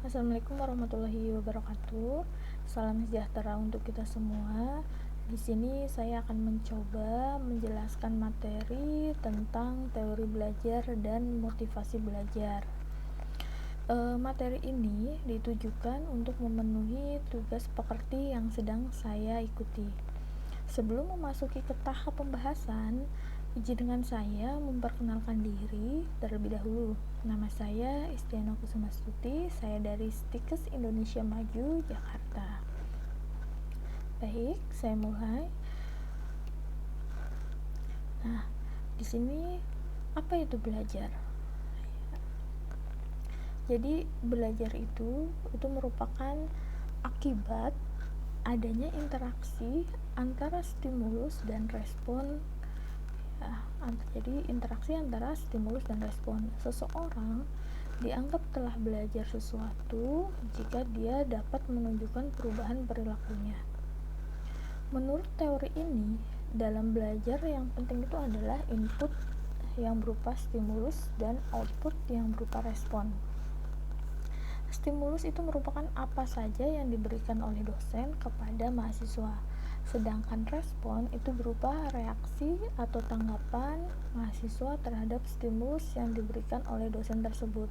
Assalamualaikum warahmatullahi wabarakatuh. Salam sejahtera untuk kita semua. Di sini saya akan mencoba menjelaskan materi tentang teori belajar dan motivasi belajar. Materi ini ditujukan untuk memenuhi tugas pekerti yang sedang saya ikuti. Sebelum memasuki ke tahap pembahasan, izinkan saya memperkenalkan diri terlebih dahulu. Nama saya Istiana Kusumastuti, saya dari Stikes Indonesia Maju, Jakarta. Baik, saya mulai. Nah, di sini apa itu belajar? Jadi belajar itu merupakan akibat adanya interaksi antara stimulus dan respon. Jadi interaksi antara stimulus dan respon. Seseorang dianggap telah belajar sesuatu jika dia dapat menunjukkan perubahan perilakunya. Menurut teori ini, dalam belajar yang penting itu adalah input yang berupa stimulus dan output yang berupa respon. Stimulus itu merupakan apa saja yang diberikan oleh dosen kepada mahasiswa, sedangkan respon itu berupa reaksi atau tanggapan mahasiswa terhadap stimulus yang diberikan oleh dosen tersebut.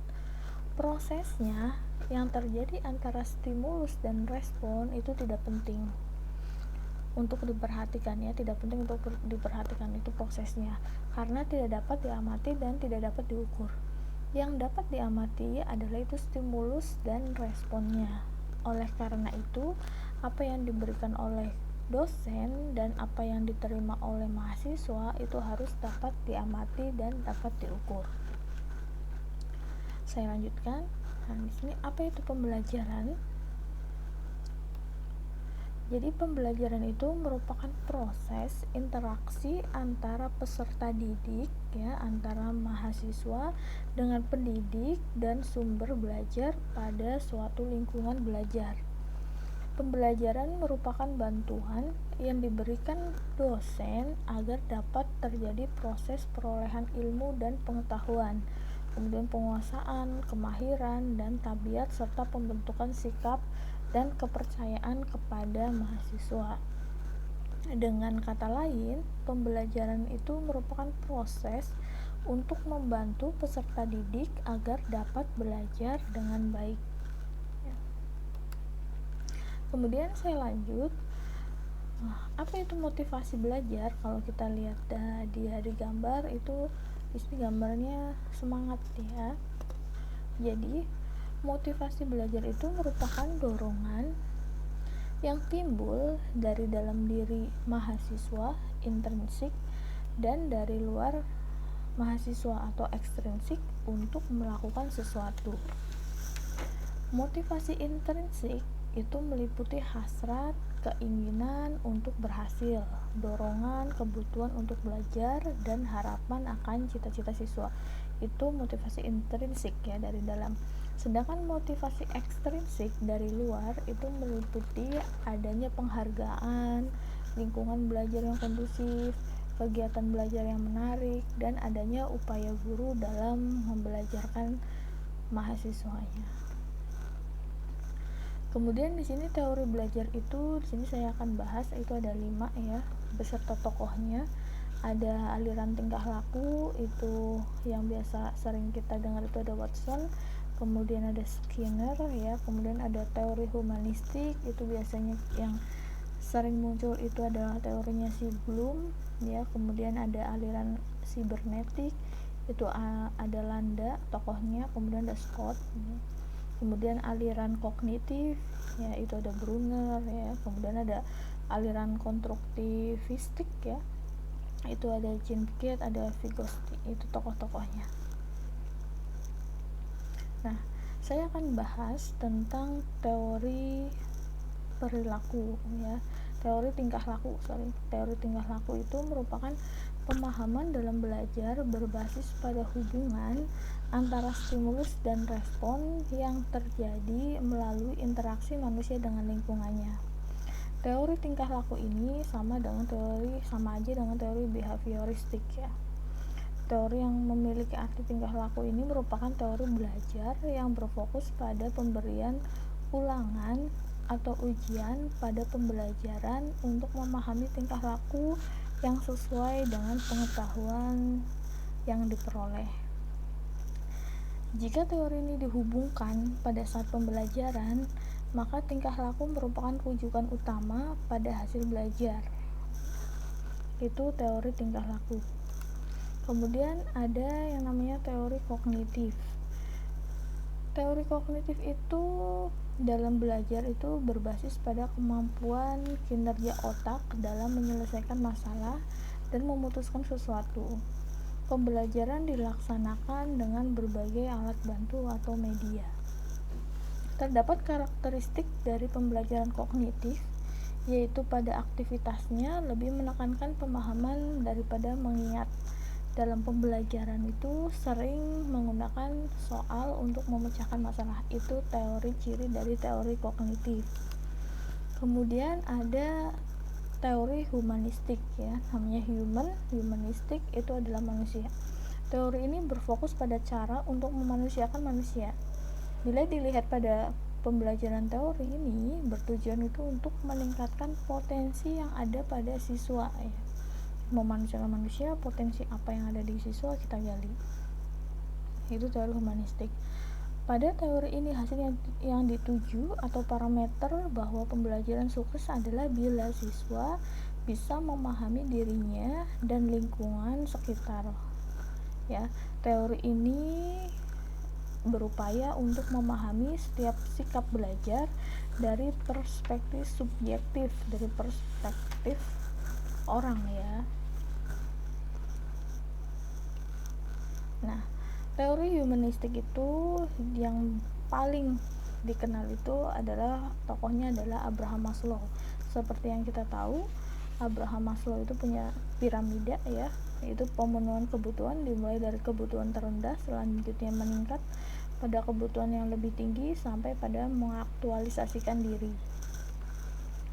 Prosesnya yang terjadi antara stimulus dan respon itu tidak penting untuk diperhatikan, ya, tidak penting untuk diperhatikan itu prosesnya, karena tidak dapat diamati dan tidak dapat diukur. Yang dapat diamati adalah itu stimulus dan responnya. Oleh karena itu, apa yang diberikan oleh dosen dan apa yang diterima oleh mahasiswa itu harus dapat diamati dan dapat diukur. Saya lanjutkan. Nah, di sini apa itu pembelajaran? Jadi pembelajaran itu merupakan proses interaksi antara peserta didik, ya, antara mahasiswa dengan pendidik dan sumber belajar pada suatu lingkungan belajar. Pembelajaran merupakan bantuan yang diberikan dosen agar dapat terjadi proses perolehan ilmu dan pengetahuan, kemudian penguasaan, kemahiran, dan tabiat serta pembentukan sikap dan kepercayaan kepada mahasiswa. Dengan kata lain, pembelajaran itu merupakan proses untuk membantu peserta didik agar dapat belajar dengan baik. Kemudian saya lanjut. Apa itu motivasi belajar? Kalau kita lihat di gambar itu, di sini gambarnya semangat, ya. Jadi motivasi belajar itu merupakan dorongan yang timbul dari dalam diri mahasiswa intrinsik dan dari luar mahasiswa atau ekstrinsik untuk melakukan sesuatu. Motivasi intrinsik itu meliputi hasrat, keinginan untuk berhasil, dorongan, kebutuhan untuk belajar, dan harapan akan cita-cita siswa. Itu motivasi intrinsik, ya, dari dalam. Sedangkan motivasi ekstrinsik dari luar itu meliputi adanya penghargaan, lingkungan belajar yang kondusif, kegiatan belajar yang menarik, dan adanya upaya guru dalam membelajarkan mahasiswanya. Kemudian di sini teori belajar itu, di sini saya akan bahas itu ada 5, ya, beserta tokohnya. Ada aliran tingkah laku, itu yang biasa sering kita dengar itu ada Watson. Kemudian ada Skinner, ya. Kemudian ada teori humanistik, itu biasanya yang sering muncul itu adalah teorinya si Bloom, ya. Kemudian ada aliran sibernetik, itu ada Landa tokohnya. Kemudian ada Scott, ya. Kemudian aliran kognitif, ya, itu ada Brunner, ya. Kemudian ada aliran konstruktivistik, ya, itu ada Jean Piaget, ada Vygotsky, itu tokoh-tokohnya. Nah, saya akan bahas tentang teori perilaku, ya. Teori tingkah laku itu merupakan pemahaman dalam belajar berbasis pada hubungan antara stimulus dan respon yang terjadi melalui interaksi manusia dengan lingkungannya. Teori tingkah laku ini sama aja dengan teori behavioristik, ya. Teori yang memiliki arti tingkah laku ini merupakan teori belajar yang berfokus pada pemberian ulangan atau ujian pada pembelajaran untuk memahami tingkah laku yang sesuai dengan pengetahuan yang diperoleh. Jika teori ini dihubungkan pada saat pembelajaran, maka tingkah laku merupakan rujukan utama pada hasil belajar. Itu teori tingkah laku. Kemudian ada yang namanya teori kognitif. Teori kognitif itu dalam belajar itu berbasis pada kemampuan kinerja otak dalam menyelesaikan masalah dan memutuskan sesuatu. Pembelajaran dilaksanakan dengan berbagai alat bantu atau media. Terdapat karakteristik dari pembelajaran kognitif, yaitu pada aktivitasnya lebih menekankan pemahaman daripada mengingat. Dalam pembelajaran itu sering menggunakan soal untuk memecahkan masalah. Itu teori ciri dari teori kognitif. Kemudian ada teori humanistik ya, namanya humanistik itu adalah manusia. Teori ini berfokus pada cara untuk memanusiakan manusia. Bila dilihat pada pembelajaran teori ini bertujuan itu untuk meningkatkan potensi yang ada pada siswa ya. Memanusiakan manusia, potensi apa yang ada di siswa kita gali. Itu teori humanistik. Pada teori ini hasil yang dituju atau parameter bahwa pembelajaran sukses adalah bila siswa bisa memahami dirinya dan lingkungan sekitar. Ya, teori ini berupaya untuk memahami setiap sikap belajar dari perspektif subjektif, dari perspektif orang ya. Nah, teori humanistik itu yang paling dikenal itu adalah tokohnya adalah Abraham Maslow. Seperti yang kita tahu, Abraham Maslow itu punya piramida ya, yaitu pemenuhan kebutuhan dimulai dari kebutuhan terendah, selanjutnya meningkat pada kebutuhan yang lebih tinggi sampai pada mengaktualisasikan diri.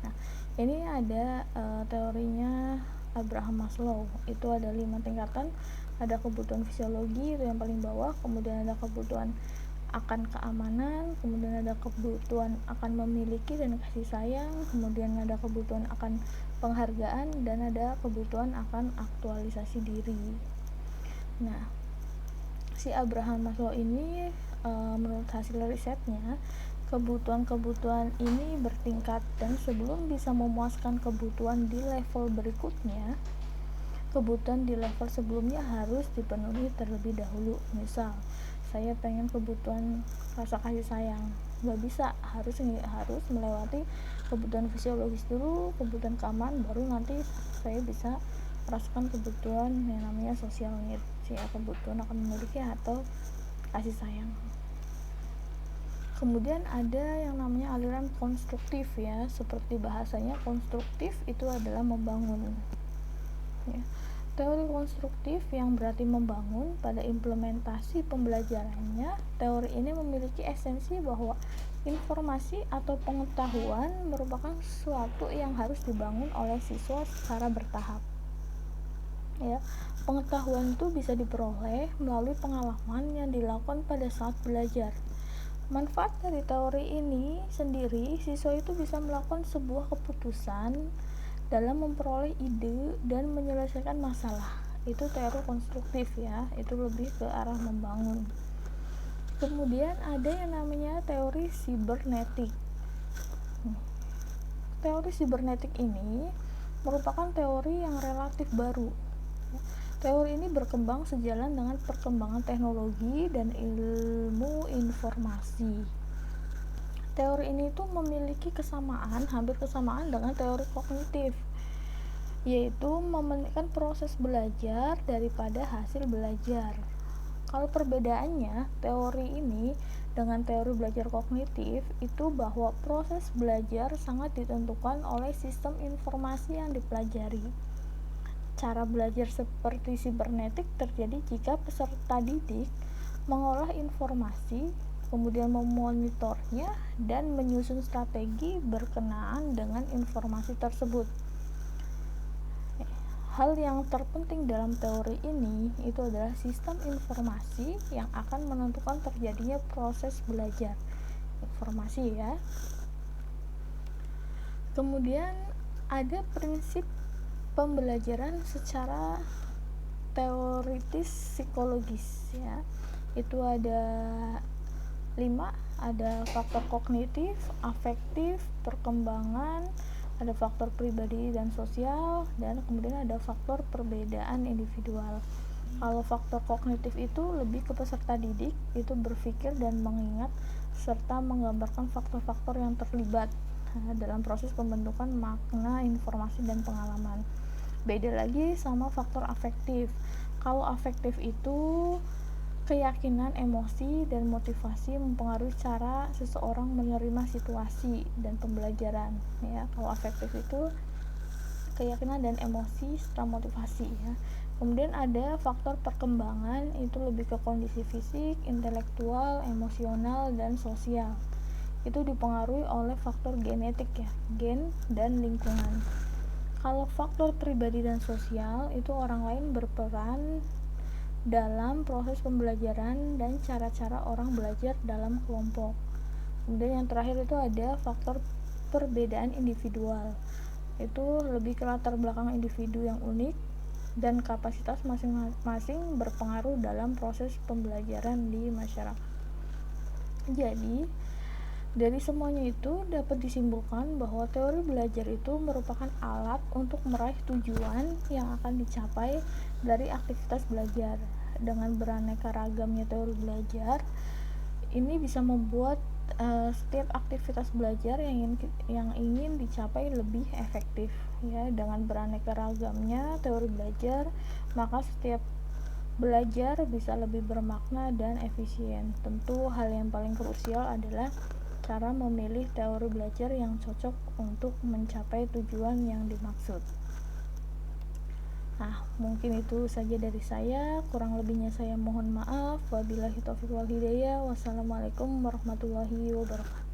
Nah, ini ada teorinya Abraham Maslow. Itu ada 5 tingkatan. Ada kebutuhan fisiologi itu yang paling bawah, kemudian ada kebutuhan akan keamanan, kemudian ada kebutuhan akan memiliki dan kasih sayang, kemudian ada kebutuhan akan penghargaan, dan ada kebutuhan akan aktualisasi diri. Nah, si Abraham Maslow ini menurut hasil risetnya, kebutuhan-kebutuhan ini bertingkat, dan sebelum bisa memuaskan kebutuhan di level berikutnya, kebutuhan di level sebelumnya harus dipenuhi terlebih dahulu. Misal, saya pengen kebutuhan rasa kasih sayang, nggak bisa, harus melewati kebutuhan fisiologis dulu, kebutuhan keamanan, baru nanti saya bisa merasakan kebutuhan yang namanya social need, kebutuhan akan memiliki atau kasih sayang. Kemudian ada yang namanya aliran konstruktif ya, seperti bahasanya konstruktif itu adalah membangun ya. Teori konstruktif yang berarti membangun pada implementasi pembelajarannya, teori ini memiliki esensi bahwa informasi atau pengetahuan merupakan sesuatu yang harus dibangun oleh siswa secara bertahap. Ya, pengetahuan itu bisa diperoleh melalui pengalaman yang dilakukan pada saat belajar. Manfaat dari teori ini sendiri, siswa itu bisa melakukan sebuah keputusan dalam memperoleh ide dan menyelesaikan masalah. Itu teori konstruktif ya, itu lebih ke arah membangun. Kemudian ada yang namanya teori sibernetik. Teori sibernetik ini merupakan teori yang relatif baru. Teori ini berkembang sejalan dengan perkembangan teknologi dan ilmu informasi. Teori ini tuh memiliki hampir kesamaan dengan teori kognitif, yaitu mementingkan proses belajar daripada hasil belajar. Kalau perbedaannya, teori ini dengan teori belajar kognitif itu bahwa proses belajar sangat ditentukan oleh sistem informasi yang dipelajari. Cara belajar seperti sibernetik terjadi jika peserta didik mengolah informasi, kemudian memonitornya dan menyusun strategi berkenaan dengan informasi tersebut. hal yang terpenting dalam teori ini itu adalah sistem informasi yang akan menentukan terjadinya proses belajar. Informasi ya. Kemudian ada prinsip pembelajaran secara teoritis psikologis ya. Itu ada 5, ada faktor kognitif, afektif, perkembangan, ada faktor pribadi dan sosial, dan kemudian ada faktor perbedaan individual. Kalau faktor kognitif itu lebih ke peserta didik, itu berpikir dan mengingat serta menggambarkan faktor-faktor yang terlibat dalam proses pembentukan makna informasi dan pengalaman. Beda lagi sama faktor afektif. Kalau afektif itu keyakinan, emosi, dan motivasi mempengaruhi cara seseorang menerima situasi dan pembelajaran ya. Kalau afektif itu keyakinan dan emosi serta motivasi ya. Kemudian ada faktor perkembangan, itu lebih ke kondisi fisik, intelektual, emosional, dan sosial. Itu dipengaruhi oleh faktor genetik ya, gen dan lingkungan. Kalau faktor pribadi dan sosial, itu orang lain berperan dalam proses pembelajaran dan cara-cara orang belajar dalam kelompok. Kemudian yang terakhir itu ada faktor perbedaan individual. Itu lebih ke latar belakang individu yang unik dan kapasitas masing-masing berpengaruh dalam proses pembelajaran di masyarakat. Jadi, dari semuanya itu dapat disimpulkan bahwa teori belajar itu merupakan alat untuk meraih tujuan yang akan dicapai dari aktivitas belajar. Dengan beraneka ragamnya teori belajar, ini bisa membuat setiap aktivitas belajar yang ingin dicapai lebih efektif ya. Dengan beraneka ragamnya teori belajar, maka setiap belajar bisa lebih bermakna dan efisien. Tentu hal yang paling krusial adalah cara memilih teori belajar yang cocok untuk mencapai tujuan yang dimaksud. Nah, mungkin itu saja dari saya. Kurang lebihnya saya mohon maaf. Wabillahi taufiq wal hidayah. Wassalamualaikum warahmatullahi wabarakatuh.